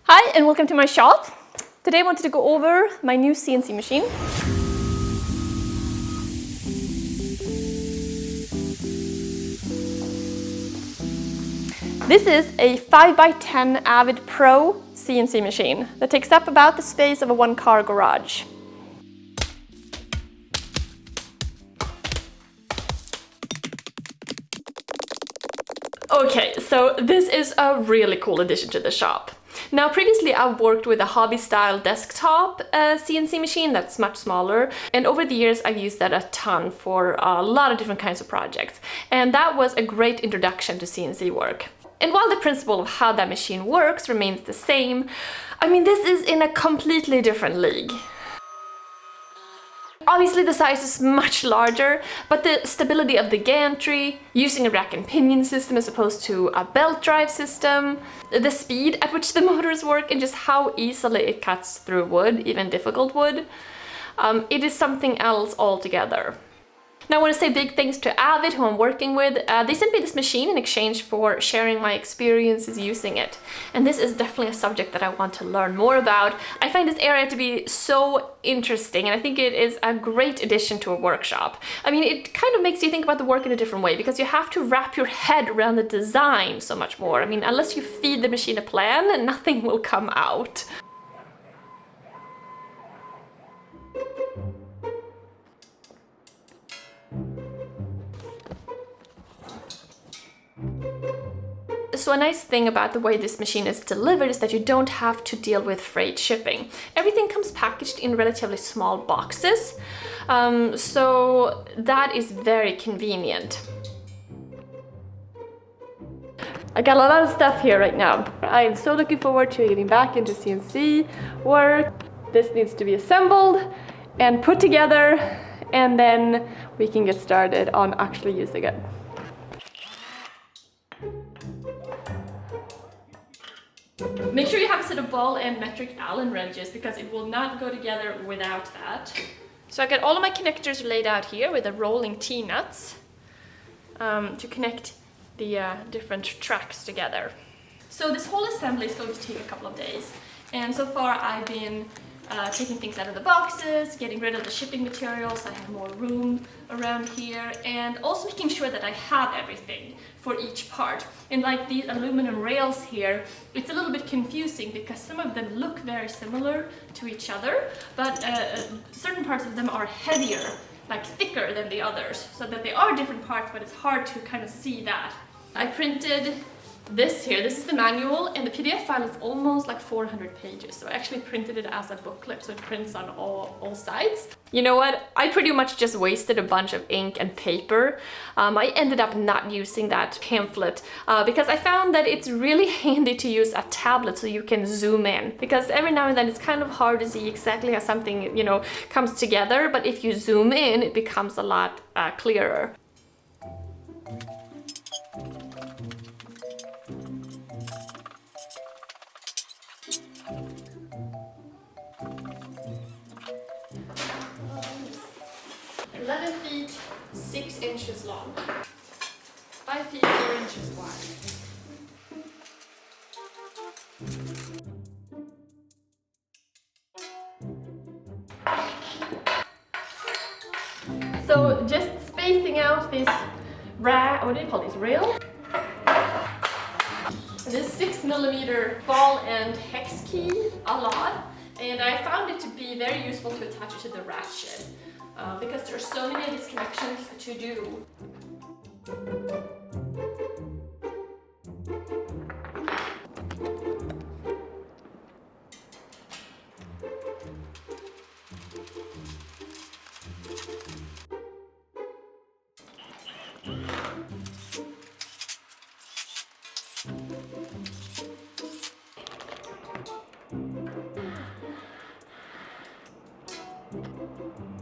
Hi and welcome to my shop. Today I wanted to go over my new CNC machine. This is a 5x10 Avid Pro CNC machine that takes up about the space of a one-car garage. Okay, so this is a really cool addition to the shop. Now, previously I've worked with a hobby-style desktop CNC machine that's much smaller, and over the years I've used that a ton for a lot of different kinds of projects, and that was a great introduction to CNC work. And while the principle of how that machine works remains the same, I mean, this is in a completely different league. Obviously the size is much larger, but the stability of the gantry, using a rack and pinion system as opposed to a belt drive system, the speed at which the motors work, and just how easily it cuts through wood, even difficult wood, it is something else altogether. Now I want to say big thanks to Avid, who I'm working with. They sent me this machine in exchange for sharing my experiences using it. And this is definitely a subject that I want to learn more about. I find this area to be so interesting, and I think it is a great addition to a workshop. I mean, it kind of makes you think about the work in a different way, because you have to wrap your head around the design so much more. I mean, unless you feed the machine a plan, nothing will come out. So a nice thing about the way this machine is delivered is that you don't have to deal with freight shipping. Everything comes packaged in relatively small boxes, so that is very convenient. I got a lot of stuff here right now. I am so looking forward to getting back into CNC work. This needs to be assembled and put together, and then we can get started on actually using it. Make sure you have a set of ball and metric Allen wrenches, because it will not go together without that. So I got all of my connectors laid out here with the rolling T-nuts to connect the different tracks together. So this whole assembly is going to take a couple of days, and so far I've been taking things out of the boxes, getting rid of the shipping materials, so I have more room around here, and also making sure that I have everything for each part. And like these aluminum rails here, it's a little bit confusing because some of them look very similar to each other, but certain parts of them are heavier, like thicker than the others, so that they are different parts, but it's hard to kind of see that. I printed this here. This is the manual, and the PDF file is almost like 400 pages. So I actually printed it as a booklet, so it prints on all sides. You know what? I pretty much just wasted a bunch of ink and paper. I ended up not using that pamphlet because I found that it's really handy to use a tablet so you can zoom in. Because every now and then it's kind of hard to see exactly how something, you know, comes together, but if you zoom in, it becomes a lot clearer. Feet 6 inches long, 5 feet 4 inches wide. So just spacing out these what do you call these, rails? This 6mm ball and hex key a lot, and I found it to be very useful to attach it to the ratchet. Because there are so many of these connections to do.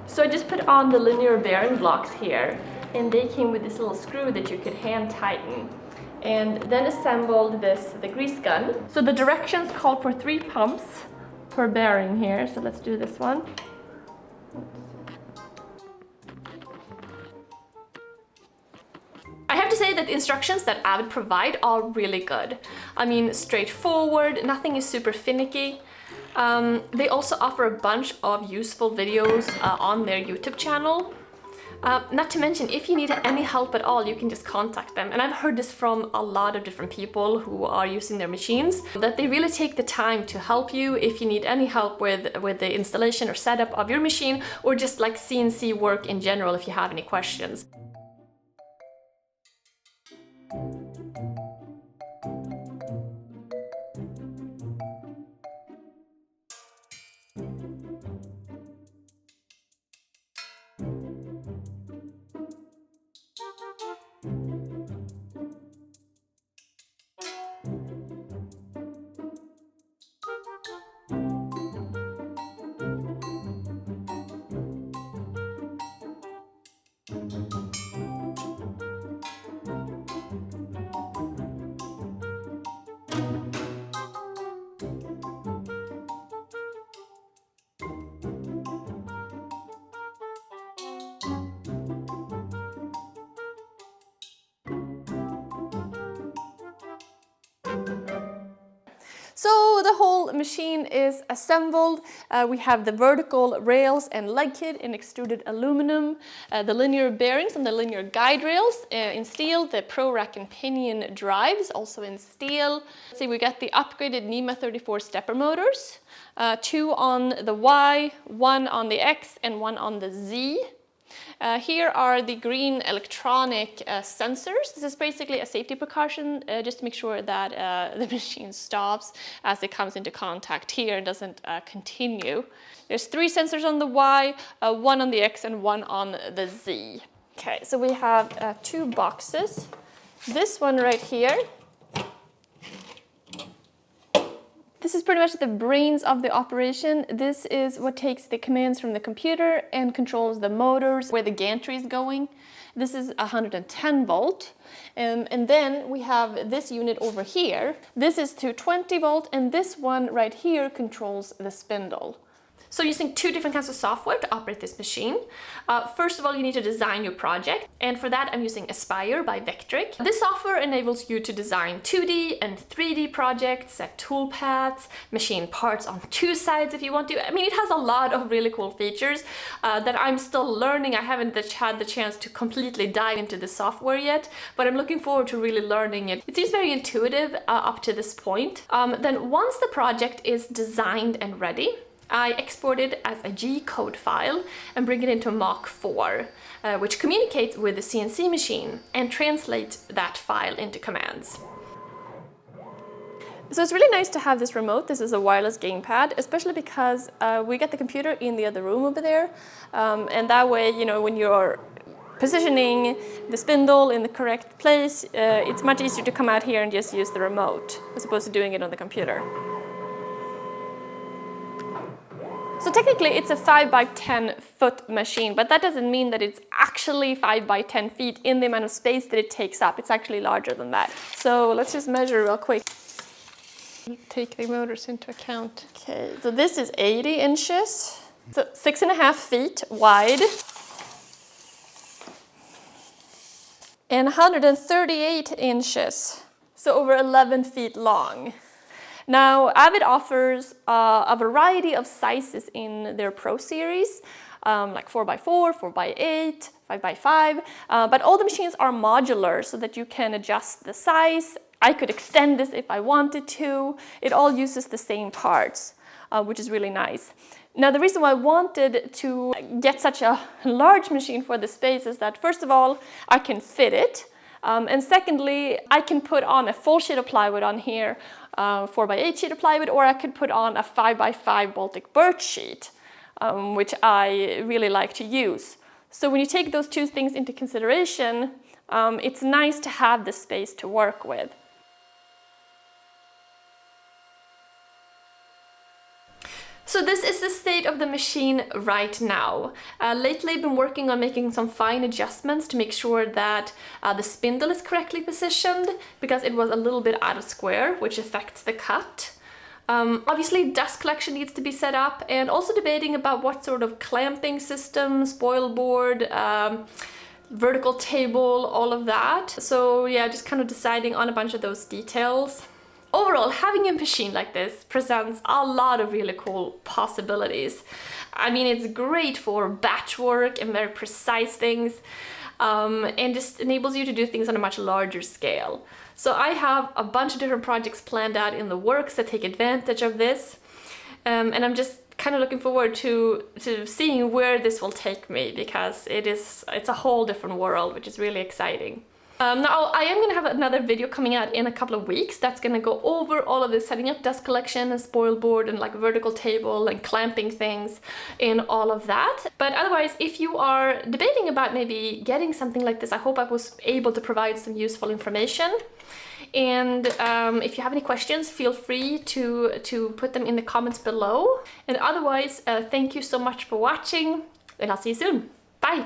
So I just put on the linear bearing blocks here, and they came with this little screw that you could hand tighten, and then assembled the grease gun. So the directions call for 3 pumps per bearing here, so let's do this one. I have to say that the instructions that Avid provide are really good. I mean, straightforward, nothing is super finicky. They also offer a bunch of useful videos on their YouTube channel. Not to mention, if you need any help at all, you can just contact them. And I've heard this from a lot of different people who are using their machines, that they really take the time to help you if you need any help with the installation or setup of your machine, or just like CNC work in general if you have any questions. So the whole machine is assembled. We have the vertical rails and leg kit in extruded aluminum, the linear bearings and the linear guide rails in steel, the Pro Rack and Pinion drives also in steel. Let's see, we got the upgraded NEMA 34 stepper motors, 2 on the Y, 1 on the X and 1 on the Z. Here are the green electronic sensors. This is basically a safety precaution just to make sure that the machine stops as it comes into contact here and doesn't continue. There's 3 sensors on the Y, 1 on the X and 1 on the Z. Okay, so we have 2 boxes. This one right here. This is pretty much the brains of the operation. This is what takes the commands from the computer and controls the motors, where the gantry is going. This is 110 volt. And then we have this unit over here. This is 220 volt, and this one right here controls the spindle. So using 2 different kinds of software to operate this machine. First of all, you need to design your project, and for that I'm using Aspire by Vectric. This software enables you to design 2D and 3D projects, set toolpaths, machine parts on 2 sides if you want to. I mean, it has a lot of really cool features that I'm still learning. I haven't had the chance to completely dive into the software yet, but I'm looking forward to really learning it. It seems very intuitive up to this point. Then once the project is designed and ready, I export it as a G-code file and bring it into Mach 4, which communicates with the CNC machine and translates that file into commands. So it's really nice to have this remote. This is a wireless gamepad, especially because we get the computer in the other room over there. And that way, you know, when you're positioning the spindle in the correct place, it's much easier to come out here and just use the remote as opposed to doing it on the computer. So technically it's a 5 by 10 foot machine, but that doesn't mean that it's actually 5 by 10 feet in the amount of space that it takes up. It's actually larger than that. So let's just measure real quick. Take the motors into account. Okay, so this is 80 inches, so 6.5 feet wide, and 138 inches, so over 11 feet long. Now, Avid offers a variety of sizes in their Pro series, like 4x4, 4x8, 5x5, but all the machines are modular so that you can adjust the size. I could extend this if I wanted to. It all uses the same parts, which is really nice. Now, the reason why I wanted to get such a large machine for the space is that, first of all, I can fit it. And secondly, I can put on a full sheet of plywood on here, 4x8 sheet of plywood, or I could put on a 5x5 Baltic birch sheet, which I really like to use. So when you take those 2 things into consideration, it's nice to have the space to work with. So this is the state of the machine right now. Lately I've been working on making some fine adjustments to make sure that the spindle is correctly positioned, because it was a little bit out of square, which affects the cut. Obviously dust collection needs to be set up, and also debating about what sort of clamping system, spoil board, vertical table, all of that. So yeah, just kind of deciding on a bunch of those details. Overall, having a machine like this presents a lot of really cool possibilities. I mean, it's great for batch work and very precise things, and just enables you to do things on a much larger scale. So I have a bunch of different projects planned out in the works that take advantage of this, and I'm just kind of looking forward to seeing where this will take me, because it's a whole different world, which is really exciting. Now I am gonna have another video coming out in a couple of weeks that's gonna go over all of this, setting up dust collection and spoil board and like vertical table and clamping things and all of that. But otherwise, if you are debating about maybe getting something like this, I hope I was able to provide some useful information. And if you have any questions, feel free to put them in the comments below. And otherwise, thank you so much for watching, and I'll see you soon. Bye!